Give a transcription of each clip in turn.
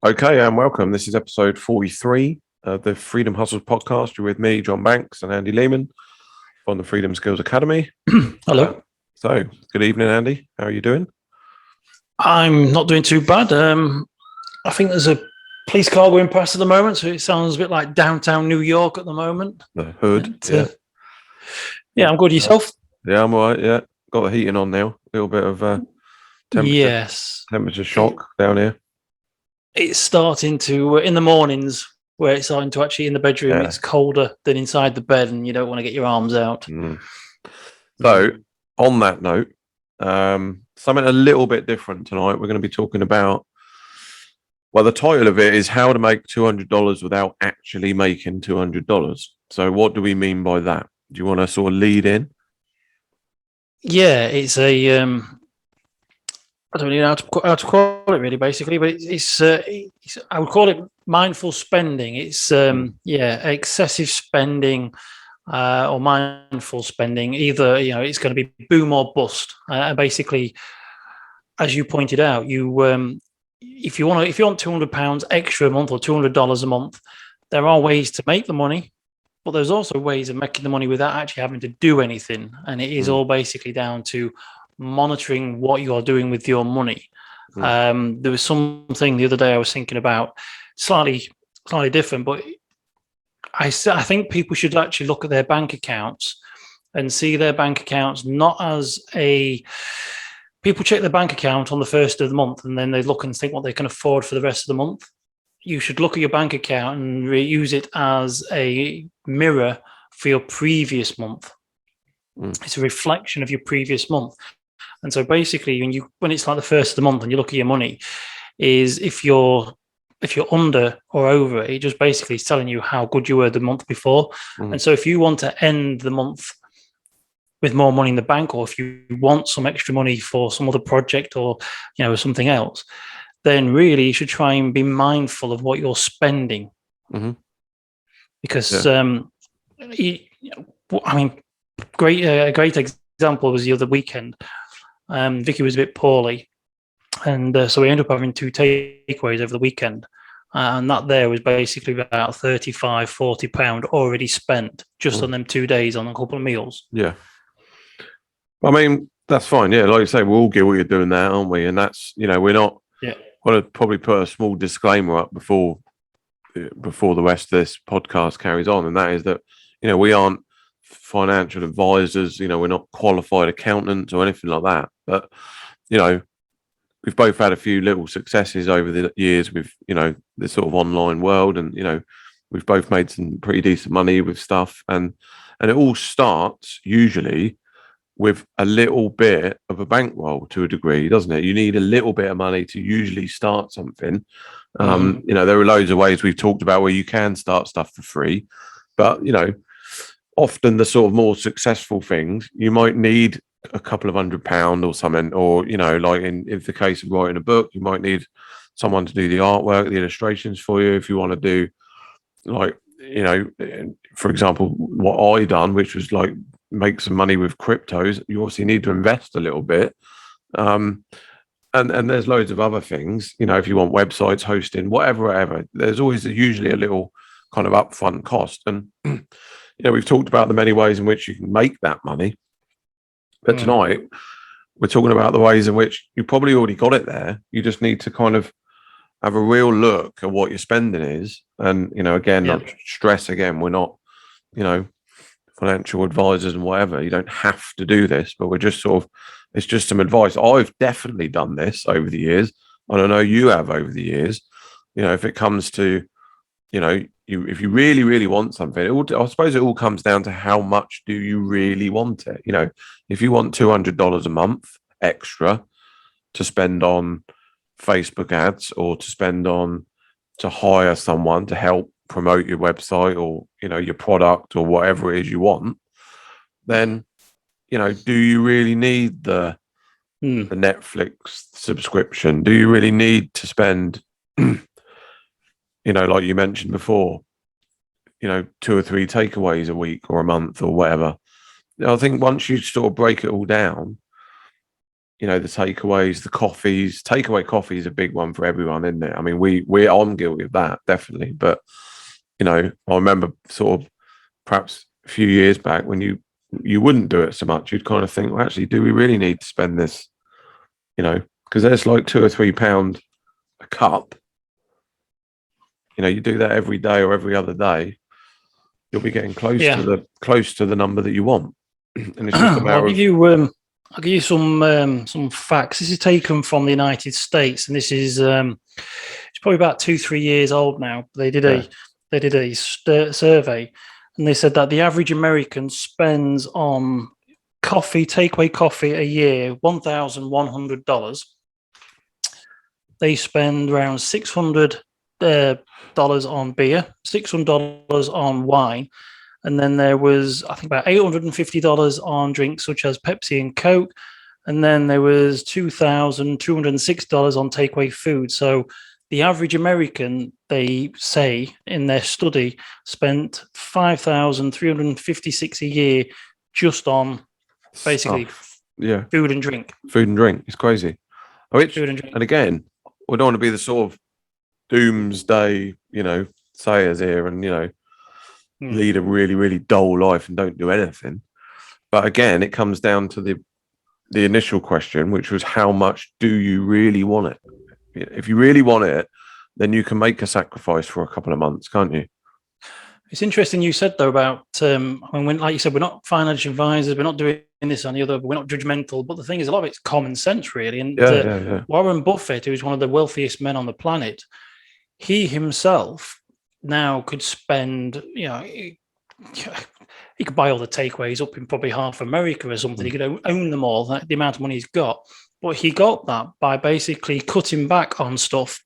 Okay, and welcome. This is episode 43 of the Freedom Hustles podcast. You're with me, John Banks, and Andy Lehman from the Freedom Skills Academy. Hello. So, good evening, Andy. How are you doing? I'm not doing too bad. I think there's a police car going past at the moment, so it sounds a bit like downtown New York at the moment. The hood. Yeah, I'm good. Yourself? Yeah, I'm all right. Yeah, got the heating on now. A little bit of temperature shock down here. It's starting to, in the mornings, where it's starting to actually in the bedroom, It's colder than inside the bed, and you don't want to get your arms out. So, on that note, something a little bit different tonight. We're going to be talking about, well, the title of it is How to Make $200 Without Actually Making $200. So, what do we mean by that? Do you want to sort of lead in? Yeah, it's a... I don't know how to call it really, basically, but it's I would call it mindful spending. It's excessive spending or mindful spending. Either it's going to be boom or bust. Basically, as you pointed out, if you want £200 extra a month or $200 a month, there are ways to make the money, but there's also ways of making the money without actually having to do anything, and it is all basically down to monitoring what you are doing with your money. There was something the other day I was thinking about, slightly different, but I think people should actually look at their bank accounts and see their bank accounts not as people check their bank account on the first of the month and then they look and think what they can afford for the rest of the month. You should look at your bank account and use it as a mirror for your previous month. It's a reflection of your previous month. And so basically, when it's like the first of the month and you look at your money, is if you're under or over, it just basically is telling you how good you were the month before. And so if you want to end the month with more money in the bank, or if you want some extra money for some other project or something else, then really you should try and be mindful of what you're spending. Because a great example was the other weekend. Vicky was a bit poorly, and so we ended up having 2 takeaways over the weekend, and that there was basically about £35-40 already spent just on them 2 days on a couple of meals. Yeah, I mean that's fine. Yeah, like you say, we're all guilty of doing that, aren't we? And that's we're not. Yeah, want to probably put a small disclaimer up before the rest of this podcast carries on, and that is that we aren't financial advisors, we're not qualified accountants or anything like that, but we've both had a few little successes over the years with this sort of online world, and we've both made some pretty decent money with stuff, and it all starts usually with a little bit of a bankroll to a degree, doesn't it? You need a little bit of money to usually start something. There are loads of ways we've talked about where you can start stuff for free, but often the sort of more successful things, you might need a couple of £100 or something, or like in the case of writing a book, you might need someone to do the artwork, the illustrations for you. If you want to do, like, for example, what I done, which was like make some money with cryptos, you obviously need to invest a little bit, and there's loads of other things. If you want websites, hosting, whatever, there's always usually a little kind of upfront cost. And we've talked about the many ways in which you can make that money, but tonight we're talking about the ways in which you probably already got it there. You just need to kind of have a real look at what your spending is. And not stress again, we're not financial advisors and whatever. You don't have to do this, but we're just it's just some advice. I've definitely done this over the years, and I know you have over the years. If it comes to if you really, really want something, I suppose it all comes down to how much do you really want it. If you want $200 a month extra to spend on Facebook ads, or to spend on to hire someone to help promote your website or your product or whatever it is you want, then do you really need the Netflix subscription? Do you really need to spend like you mentioned before, 2 or 3 takeaways a week or a month or whatever? I think once you sort of break it all down, you know, the takeaways, the coffees. Takeaway coffee is a big one for everyone, isn't it? I mean, I'm guilty of that, definitely. But, you know, I remember sort of perhaps a few years back when you wouldn't do it so much. You'd kind of think, well, actually, do we really need to spend this? You know, because there's like £2 or £3 a cup. You know, you do that every day or every other day, you'll be getting close to the number that you want. And it's just a matter I'll give you some facts. This is taken from the United States, and this is it's probably about 2-3 years old now. They did a survey, and they said that the average American spends on takeaway coffee a year, $1,100. They spend around $600 on beer, $600 on wine. And then there was, I think, about $850 on drinks such as Pepsi and Coke. And then there was $2,206 on takeaway food. So the average American, they say in their study, spent $5,356 a year just on basically food and drink. Food and drink. It's crazy. Food and drink. And again, we don't want to be the sort of doomsday, you know, sayers here and, you know, lead a really, really dull life and don't do anything. But again, it comes down to the initial question, which was how much do you really want it? If you really want it, then you can make a sacrifice for a couple of months, can't you? It's interesting you said though about I mean, when, like you said, we're not financial advisors, we're not doing this and the other, we're not judgmental. But the thing is, a lot of it's common sense, really. And Warren Buffett, who's one of the wealthiest men on the planet, he himself now could spend, you know, he could buy all the takeaways up in probably half America or something. He could own them all, the amount of money he's got. But he got that by basically cutting back on stuff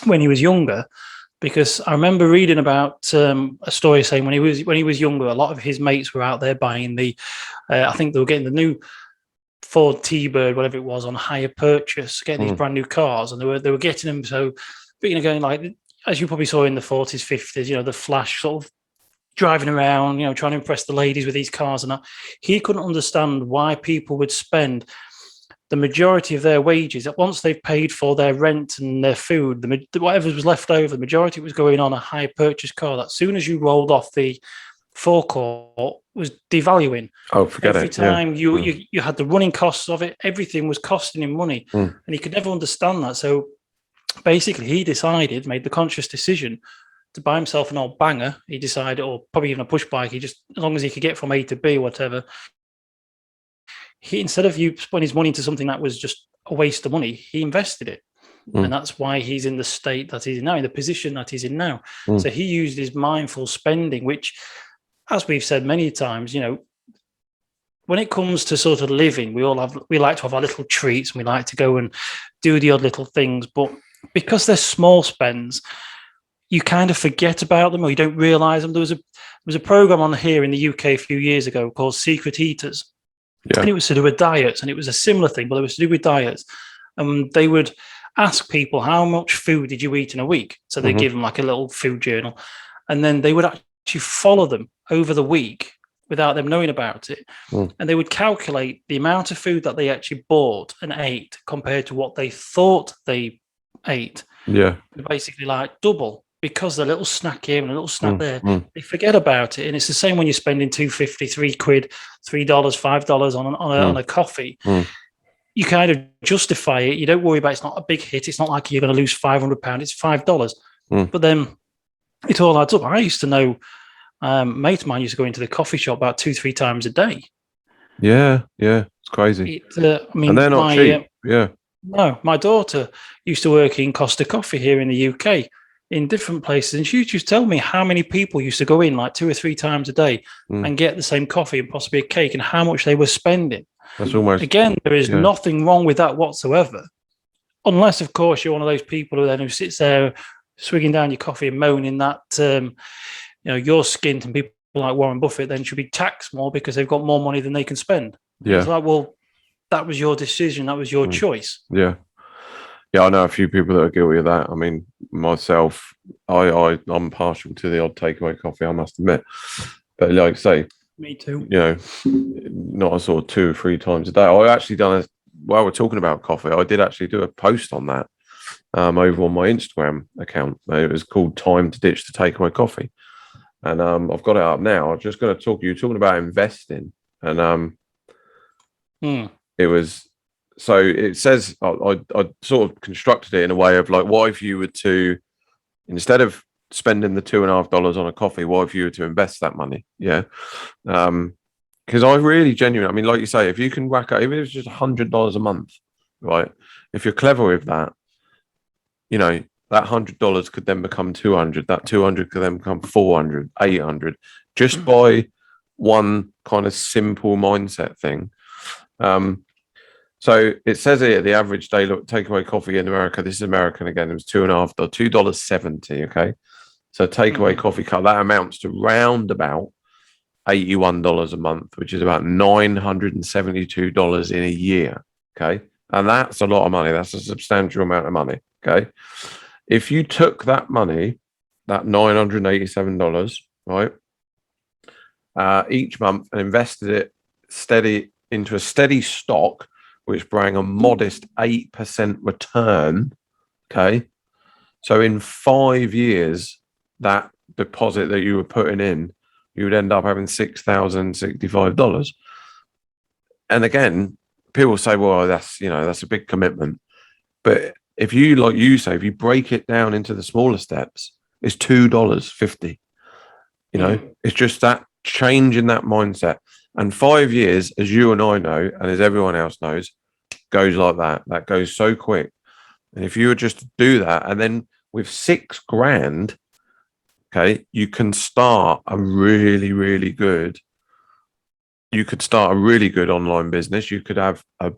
when he was younger. Because I remember reading about a story saying when he was younger, a lot of his mates were out there buying I think they were getting the new Ford T-Bird, whatever it was, on hire purchase, getting these brand new cars, and they were getting them. So, but, you know, going like, as you probably saw in the 40s, 50s, you know, the flash sort of driving around, you know, trying to impress the ladies with these cars and that. He couldn't understand why people would spend the majority of their wages, that once they've paid for their rent and their food, whatever was left over, the majority was going on a high purchase car. That as soon as you rolled off the forecourt was devaluing. Oh, forget Every it. time you had the running costs of it, everything was costing him money, and he could never understand that. So basically, he made the conscious decision to buy himself an old banger. He decided, or probably even a push bike. He just, as long as he could get from A to B, whatever. He, instead of putting his money into something that was just a waste of money, he invested it. And that's why he's in the state that he's in now, in the position that he's in now. So he used his mindful spending, which, as we've said many times, you know, when it comes to sort of living, we like to have our little treats and we like to go and do the odd little things. But because they're small spends, you kind of forget about them or you don't realize them. There was a program on here in the UK a few years ago called Secret Eaters. Yeah. And it was to do with diets, and it was a similar thing, but it was to do with diets. And they would ask people, how much food did you eat in a week? So they give them like a little food journal, and then they would actually follow them over the week without them knowing about it. And they would calculate the amount of food that they actually bought and ate compared to what they thought they ate. Yeah. Basically like double. Because the little snack here and a little snack there, they forget about it. And it's the same when you're spending £2.50, £3, $3, $5 on a coffee. You kind of justify it. You don't worry about it. It's not a big hit. It's not like you're going to lose £500. It's $5. But then it all adds up. I used to know mate of mine used to go into the coffee shop about 2-3 times a day. Yeah, it's crazy. I mean, and they're not cheap. No, my daughter used to work in Costa Coffee here in the UK. In different places, and she used to tell me how many people used to go in like 2 or 3 times a day and get the same coffee and possibly a cake, and how much they were spending. That's almost, again, there is nothing wrong with that whatsoever, unless of course you're one of those people who sits there swigging down your coffee and moaning that you know, you're skint, and people like Warren Buffett then should be taxed more because they've got more money than they can spend. It's like, well, that was your decision, that was your choice. Yeah, I know a few people that are guilty of that. I mean, myself, I'm partial to the odd takeaway coffee, I must admit. But like I say, me too. You know, not a sort of 2 or 3 times a day. I actually done while we're talking about coffee, I did actually do a post on that over on my Instagram account. It was called "Time to Ditch the Takeaway Coffee," and I've got it up now. I'm just going to talk. You're talking about investing, and it was. So it says I sort of constructed it in a way of like, what if you were to, instead of spending the $2.50 on a coffee, what if you were to invest that money? Yeah. Because I really genuinely, I mean, like you say, if you can whack out, even if it's just $100 a month, right? If you're clever with that, you know, that $100 could then become 200. That 200 could then become 400, 800, just by one kind of simple mindset thing. So it says here the average day takeaway coffee in America. This is American again. It was $2.70. Okay, so takeaway coffee cup that amounts to round about $81 a month, which is about $972 in a year. Okay, and that's a lot of money. That's a substantial amount of money. Okay, if you took that money, that $987, right, each month, and invested it into a steady stock, which bring a modest 8% return. Okay. So in 5 years, that deposit that you were putting in, you would end up having $6,065. And again, people say, well, that's a big commitment. But if you, like you say, if you break it down into the smaller steps, it's $2.50. It's just that change in that mindset. And 5 years, as you and I know, and as everyone else knows, goes like that. That goes so quick. And if you were just to do that, and then with $6,000, okay, you can start a really, really good. You could start a really good online business. You could have a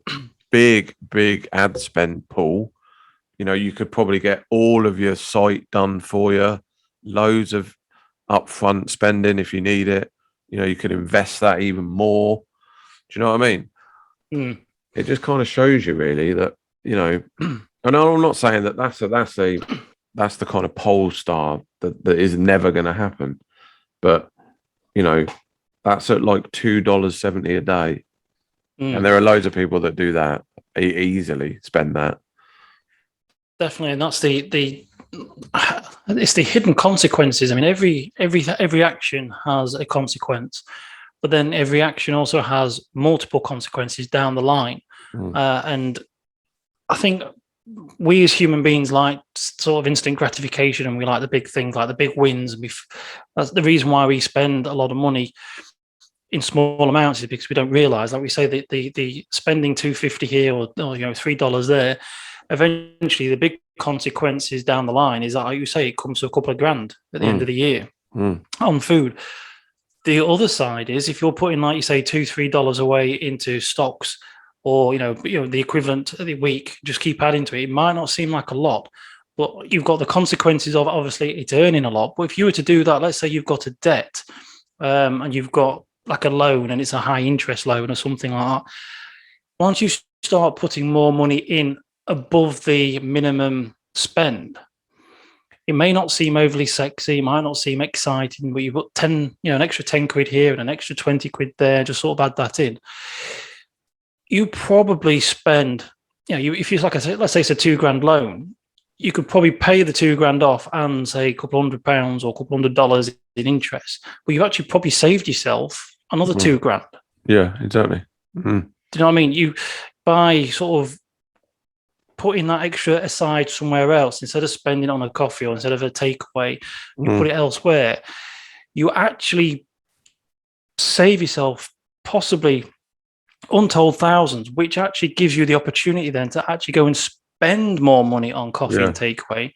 big, big ad spend pool. You could probably get all of your site done for you, loads of upfront spending if you need it. You could invest that even more. Do you know what I mean? It just kind of shows you really that, and I'm not saying that that's the kind of pole star that is never going to happen, but that's at like $2.70 a day, and there are loads of people that do that easily spend that. Definitely, and that's it's the hidden consequences. I mean, every action has a consequence, but then every action also has multiple consequences down the line. And I think we as human beings like sort of instant gratification, and we like the big things, like the big wins. And that's the reason why we spend a lot of money in small amounts, is because we don't realize, like we say, the spending $2.50 here or $3 there. Eventually, the big consequences down the line is that, like you say, it comes to a couple of grand at the end of the year on food. The other side is, if you're putting, like you say, $2-3 away into stocks, or the equivalent of the week, just keep adding to it. It might not seem like a lot, but you've got the consequences of, obviously, it's earning a lot. But if you were to do that, let's say you've got a debt, and you've got like a loan, and it's a high interest loan or something like that. Once you start putting more money in above the minimum spend, it may not seem overly sexy, it might not seem exciting, but you put an extra 10 quid here and an extra 20 quid there, just sort of add that in. You probably spend, if you, like I said, let's say it's a $2,000 loan, you could probably pay the $2,000 off and say a couple £100 or a couple $100 in interest, but you've actually probably saved yourself another $2,000. Yeah, exactly. Do you know what I mean? You, by sort of putting that extra aside somewhere else, instead of spending on a coffee or instead of a takeaway, you put it elsewhere, you actually save yourself possibly untold thousands, which actually gives you the opportunity then to actually go and spend more money on coffee and takeaway,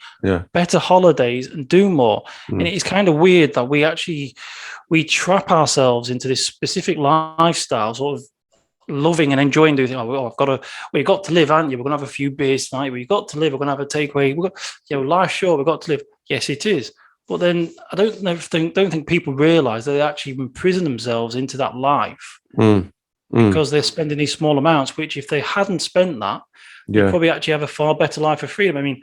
better holidays, and do more. And it's kind of weird that we trap ourselves into this specific lifestyle, sort of loving and enjoying doing things. We've got to live, aren't you? We're going to have a few beers tonight. We've got to live. We're going to have a takeaway. Life's short. We've got to live. Yes, it is. But then I don't think people realise that they actually imprison themselves into that life because they're spending these small amounts. Which, if they hadn't spent that, they'd probably actually have a far better life of freedom. I mean,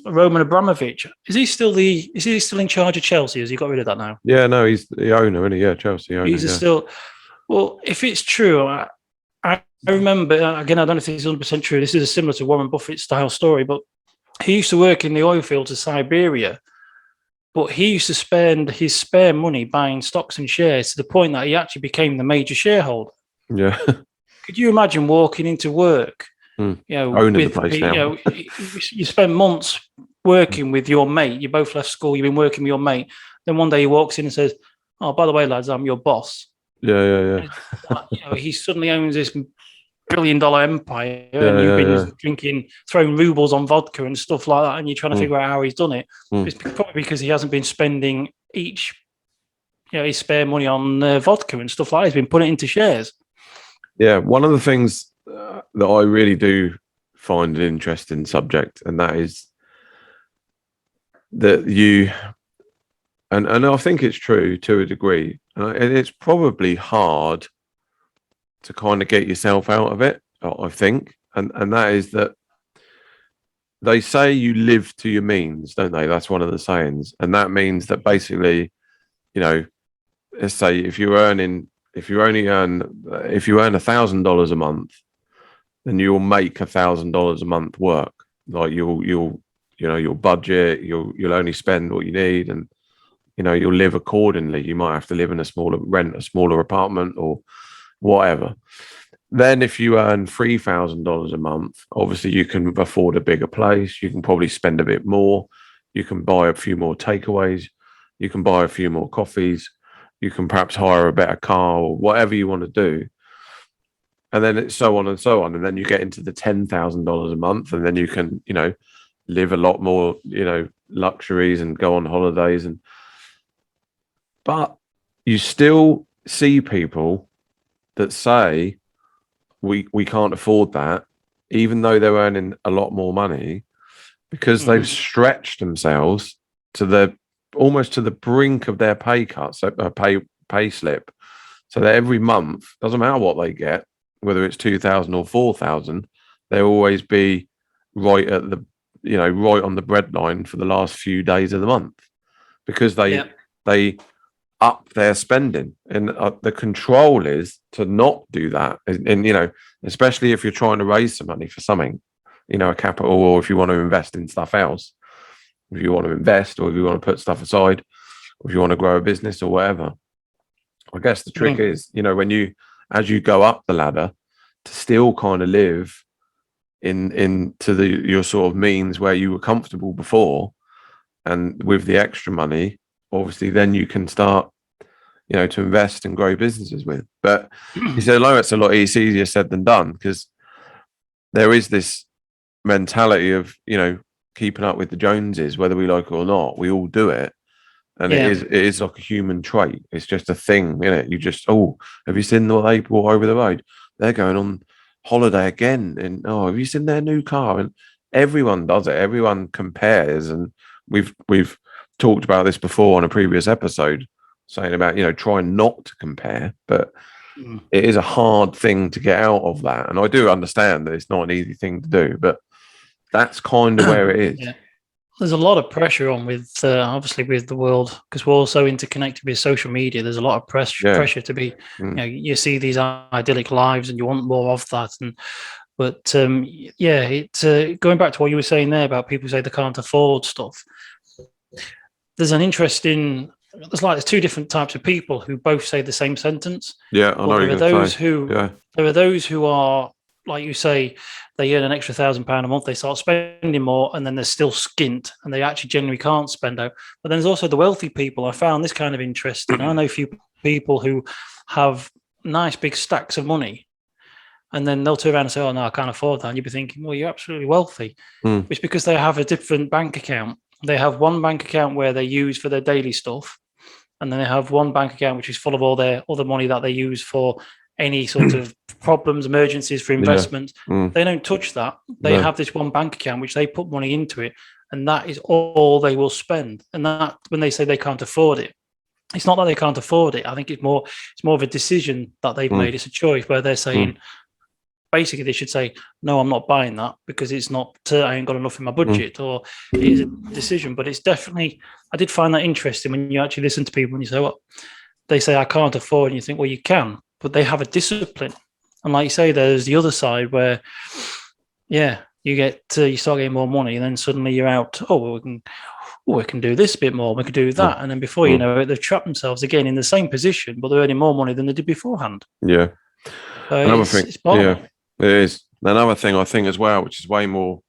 Roman Abramovich, is he still in charge of Chelsea? Has he got rid of that now? Yeah, no, he's the owner, isn't he? Yeah, Chelsea owner. He's still. Well, if it's true, I remember, again, I don't know if this is 100% true. This is a similar to Warren Buffett style story, but he used to work in the oil fields of Siberia, but he used to spend his spare money buying stocks and shares to the point that he actually became the major shareholder. Yeah. Could you imagine walking into work, Owning the place now. You spend months working with your mate. You both left school. You've been working with your mate. Then one day he walks in and says, "Oh, by the way, lads, I'm your boss." Yeah. He suddenly owns this billion-dollar empire, Yeah, and you've been yeah. drinking, throwing rubles on vodka and stuff like that, and you're trying to Mm. figure out how he's done it. Mm. It's probably because he hasn't been spending his spare money on vodka and stuff like that. He's been putting it into shares. Yeah, one of the things that I really do find an interesting subject, and that is that and I think it's true to a degree, and it's probably hard to kind of get yourself out of it, I think, and that is that they say you live to your means, don't they? That's one of the sayings, and that means that basically, let's say if you earn $1,000 a month, then you'll make $1,000 a month work. Like you'll budget, you'll only spend what you need, and you'll live accordingly. You might have to live in rent a smaller apartment or whatever. Then if you earn $3,000 a month, obviously you can afford a bigger place. You can probably spend a bit more. You can buy a few more takeaways. You can buy a few more coffees. You can perhaps hire a better car or whatever you want to do. And then it's so on and so on. And then you get into the $10,000 a month, and then you can, live a lot more, luxuries and go on holidays. But you still see people that say we can't afford that, even though they're earning a lot more money, because they've stretched themselves to almost to the brink of their pay cuts, pay slip, so that every month, doesn't matter what they get, whether it's 2,000 or 4,000, they'll always be right at right on the breadline for the last few days of the month, because they up their spending. And the control is to not do that. And especially if you're trying to raise some money for something, a capital, or if you want to invest in stuff else, if you want to invest, or if you want to put stuff aside, or if you want to grow a business or whatever. I guess the trick is, as you go up the ladder, to still kind of live into your sort of means where you were comfortable before, and with the extra money, obviously, then you can start, to invest and grow businesses with. But he said, "No, it's a lot easier said than done," because there is this mentality of keeping up with the Joneses, whether we like it or not. We all do it, and it is like a human trait. It's just a thing, isn't it? You just, have you seen what they brought over the road? They're going on holiday again, and have you seen their new car? And everyone does it. Everyone compares, and we've talked about this before on a previous episode, saying about trying not to compare, but it is a hard thing to get out of that. And I do understand that it's not an easy thing to do, but that's kind of where it is. Yeah. There's a lot of pressure on with obviously with the world, because we're all so interconnected with social media. There's a lot of pressure to be, you see these idyllic lives and you want more of that. But going back to what you were saying there about people who say they can't afford stuff. There's there's two different types of people who both say the same sentence. Yeah, I know. There are those who are, like you say, they earn an extra £1,000 a month, they start spending more, and then they're still skint, and they actually generally can't spend out. But then there's also the wealthy people. I found this kind of interesting. I know a few people who have nice big stacks of money, and then they'll turn around and say, "Oh no, I can't afford that." And you'll be thinking, "Well, you're absolutely wealthy." It's because they have a different bank account. They have one bank account where they use for their daily stuff, and then they have one bank account which is full of all their other money that they use for any sort of problems, emergencies, for investment. They don't touch that. They have this one bank account which they put money into it, and that is all they will spend. And that, when they say they can't afford it, it's not that they can't afford it. I think it's more of a decision that they've made. It's a choice where they're saying, basically, they should say, "No, I'm not buying that because it's not. I ain't got enough in my budget," or it is a decision. But it's definitely. I did find that interesting when you actually listen to people and you say, "Well," they say, "I can't afford," and you think, "Well, you can," but they have a discipline. And like you say, there's the other side where, yeah, you start getting more money, and then suddenly you're out. Oh, well, we can do this a bit more. We could do that, and then before you know it, they've trapped themselves again in the same position, but they're earning more money than they did beforehand. Yeah. Another thing, yeah, it is. Another thing I think as well, which is way more,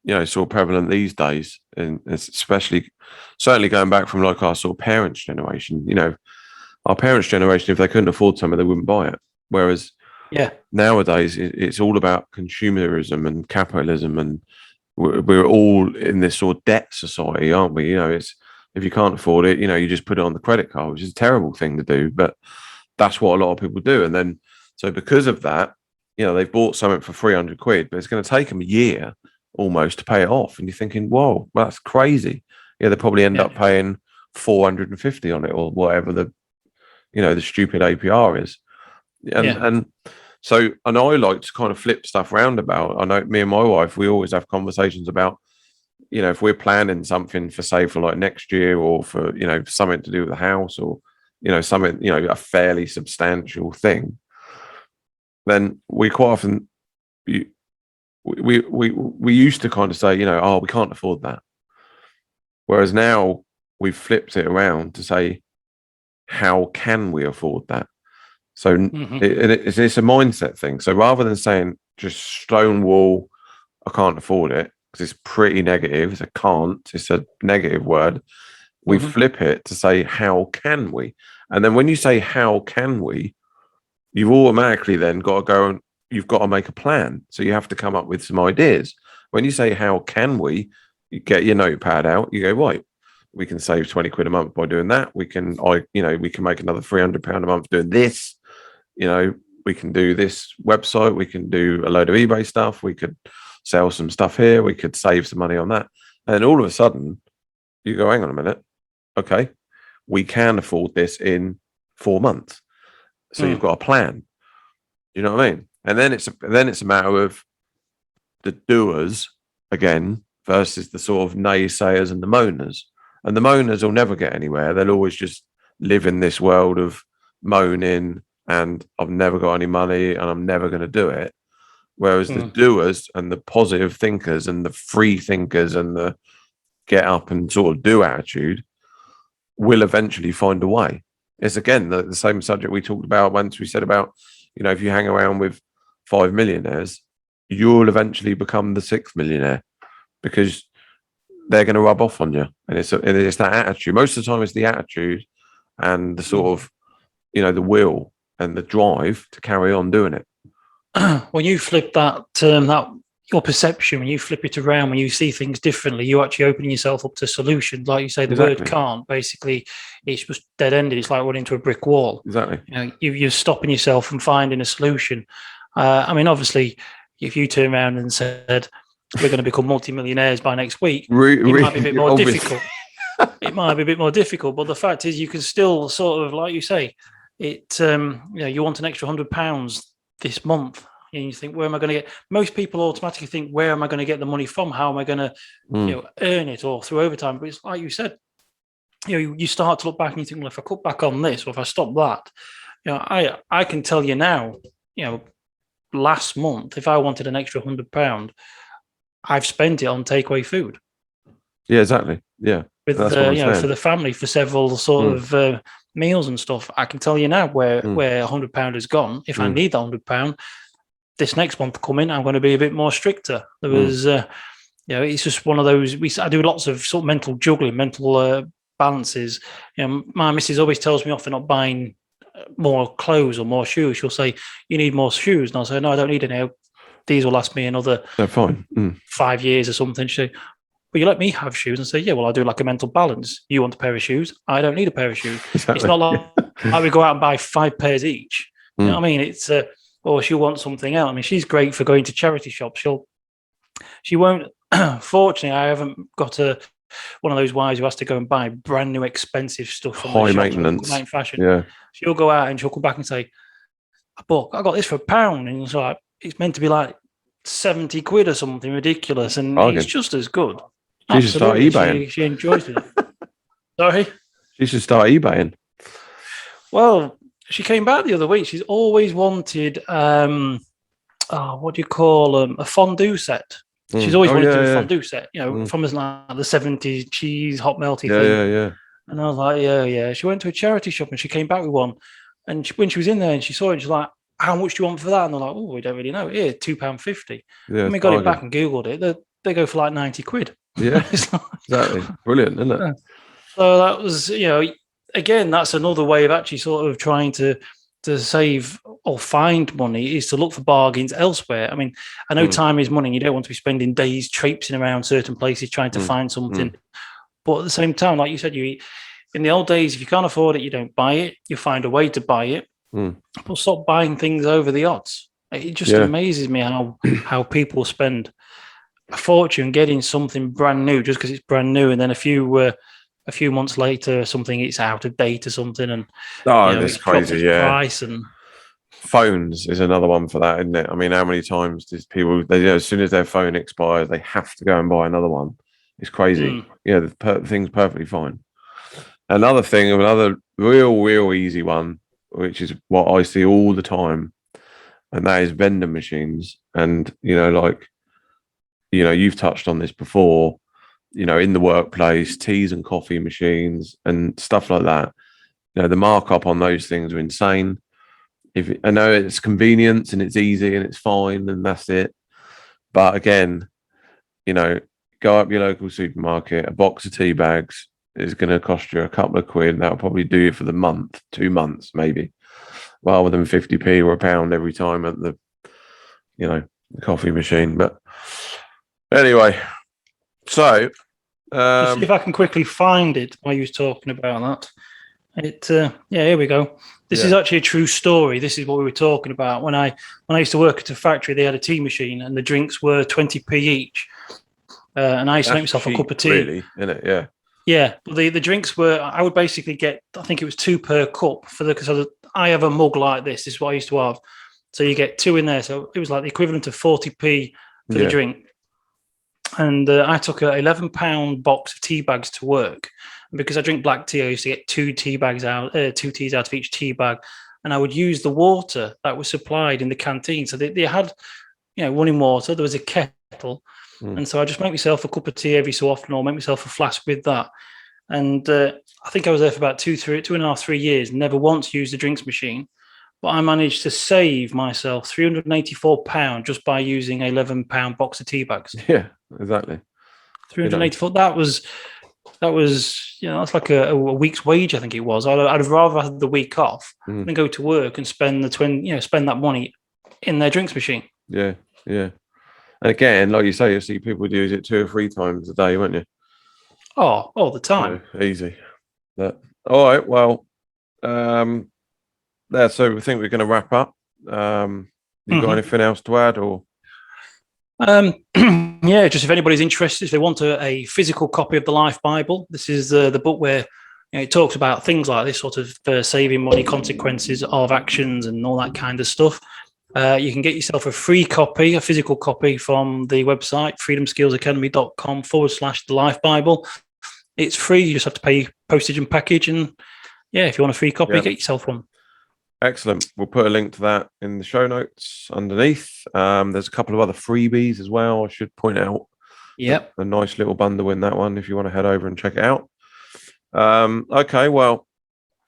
sort of prevalent these days, and especially certainly going back from like our sort of parents' generation. Our parents' generation, if they couldn't afford something, they wouldn't buy it. Whereas nowadays, it's all about consumerism and capitalism, and we're all in this sort of debt society, aren't we? It's if you can't afford it, you just put it on the credit card, which is a terrible thing to do, but that's what a lot of people do. And then, so because of that, they've bought something for 300 quid, but it's going to take them a year almost to pay it off. And you're thinking, whoa, that's crazy. They probably end up paying 450 on it or whatever the stupid APR is. And so, and I like to kind of flip stuff roundabout. I know me and my wife, we always have conversations about, if we're planning something for, say, for like next year, or for, something to do with the house, or, something, a fairly substantial thing, then we quite often, we used to kind of say, oh, we can't afford that. Whereas now we've flipped it around to say, how can we afford that? So it's a mindset thing. So rather than saying just stonewall, I can't afford it, because it's pretty negative. It's a can't. It's a negative word. We flip it to say, how can we? And then when you say, how can we, you've automatically then got to go and you've got to make a plan. So you have to come up with some ideas. When you say, how can we, you get your notepad out, you go, right, we can save 20 quid a month by doing that. We can make another £300 a month doing this. We can do this website. We can do a load of eBay stuff. We could sell some stuff here. We could save some money on that. And then all of a sudden you go, hang on a minute. Okay. We can afford this in 4 months. So you've got a plan. You know what I mean? And then it's a matter of the doers again versus the sort of naysayers and the moaners. And the moaners will never get anywhere. They'll always just live in this world of moaning and I've never got any money and I'm never going to do it. Whereas the doers and the positive thinkers and the free thinkers and the get up and sort of do attitude will eventually find a way. It's again the same subject we talked about once. We said about, if you hang around with 5 millionaires, you'll eventually become the 6th millionaire because they're going to rub off on you. And it's that attitude. Most of the time it's the attitude and the sort of, the will and the drive to carry on doing it. When you flip that your perception, when you flip it around, when you see things differently, you actually opening yourself up to solutions. Like you say, the word can't, basically, it's just dead-ended. It's like running into a brick wall. Exactly. You're stopping yourself from finding a solution. Obviously, if you turn around and said, we're going to become multimillionaires by next week, it might be a bit more difficult. It might be a bit more difficult, but the fact is you can still sort of, like you say, you want an extra £100 this month. And you think, where am I going to get? Most people automatically think, where am I going to get the money from? How am I going to, earn it, or through overtime? But it's like you said, you start to look back and you think, well, if I cut back on this, or if I stop that, I can tell you now, last month, if I wanted an extra £100, I've spent it on takeaway food. Yeah, exactly. Yeah, with for the family for several sort of meals and stuff. I can tell you now where £100 has gone. If I need that £100. This next month coming, I'm going to be a bit more stricter. There was, it's just one of those. I do lots of sort of mental juggling, mental balances. My missus always tells me off for not buying more clothes or more shoes. She'll say, "You need more shoes," and I'll say, "No, I don't need any. These will last me another 5 years or something." She say, "But you let me have shoes," and say, "Yeah, well, I do like a mental balance. You want a pair of shoes? I don't need a pair of shoes." Exactly. It's not like we go out and buy 5 pairs each. You know what I mean? It's or she'll want something else. I mean, she's great for going to charity shops. She won't. Fortunately, I haven't got one of those wives who has to go and buy brand new expensive stuff from high maintenance, fashion. Yeah, she'll go out and she'll come back and say, I got this for £1, and it's like it's meant to be like 70 quid or something ridiculous, and it's just as good. She should start eBaying. She enjoys it. Sorry, she should start eBaying. Well, she came back the other week. She's always wanted what do you call them? A fondue set. She's always wanted to do a fondue set, from like the 70s cheese, hot melty thing. Yeah. And I was like, yeah. She went to a charity shop and she came back with one. And when she was in there and she saw it, she's like, how much do you want for that? And they're like, oh, we don't really know. Here, £2.50. Yeah, and we got it back and Googled it. They go for like 90 quid. Yeah, exactly. Brilliant, isn't it? So that was, again, that's another way of actually sort of trying to save or find money, is to look for bargains elsewhere. I mean, I know time is money and you don't want to be spending days traipsing around certain places trying to find something. But at the same time, like you said, in the old days, if you can't afford it, you don't buy it. You find a way to buy it. But stop buying things over the odds. It just amazes me how people spend a fortune getting something brand new just because it's brand new, and then a few months later, something it's out of date or something, and that's crazy. Price and phones is another one for that, isn't it? I mean, how many times does people as soon as their phone expires, they have to go and buy another one? It's crazy. The thing's perfectly fine. Another real easy one, which is what I see all the time, and that is vending machines. And you've touched on this before, in the workplace, teas and coffee machines and stuff like that. The markup on those things are insane. I know it's convenience and it's easy and it's fine and that's it. But again, go up your local supermarket, a box of tea bags is going to cost you a couple of quid. That'll probably do you for the month, 2 months, maybe, rather than 50p or £1 every time at the coffee machine. But anyway, so just see if I can quickly find it while you was talking about that. Here we go. This is actually a true story. This is what we were talking about. When I used to work at a factory, they had a tea machine and the drinks were 20p each. And I used to make myself a cup of tea. Really, isn't it? Yeah. Yeah, but the drinks were, I would basically get, I think it was 2 per cup because I have a mug like this. This is what I used to have. So you get 2 in there. So it was like the equivalent of 40p for the drink. And I took a £11 box of tea bags to work. And because I drink black tea, I used to get 2 teas out of each tea bag. And I would use the water that was supplied in the canteen. So they had, running water. There was a kettle. And so I just make myself a cup of tea every so often, or make myself a flask with that. And I think I was there for about 2.5, 3 years, never once used a drinks machine. But I managed to save myself £384 just by using an £11 box of tea bags. Yeah, exactly. 384. That was that's like a week's wage. I think it was. I'd have rather had the week off than go to work and spend spend that money in their drinks machine. Yeah. And again, like you say, you see people use it 2 or 3 times a day, won't you? Oh, all the time. Easy. All right. Well, so we think we're going to wrap up. You got anything else to add, or? Just if anybody's interested, if they want a physical copy of the Life Bible, this is the book where it talks about things like this sort of saving money, consequences of actions, and all that kind of stuff. You can get yourself a free copy, a physical copy from the website, freedomskillsacademy.com/the Life Bible. It's free. You just have to pay postage and package. And if you want a free copy, get yourself one. Excellent. We'll put a link to that in the show notes underneath. There's a couple of other freebies as well, I should point out. Yep. A nice little bundle in that one if you want to head over and check it out. Okay, well,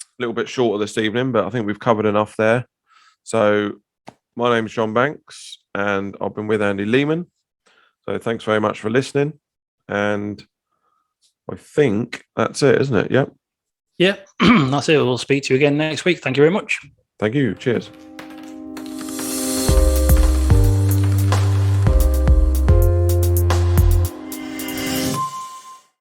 a little bit shorter this evening, but I think we've covered enough there. So my name is John Banks, and I've been with Andy Lehman. So thanks very much for listening. And I think that's it, isn't it? Yep. Yeah, that's it. We'll speak to you again next week. Thank you very much. Thank you. Cheers.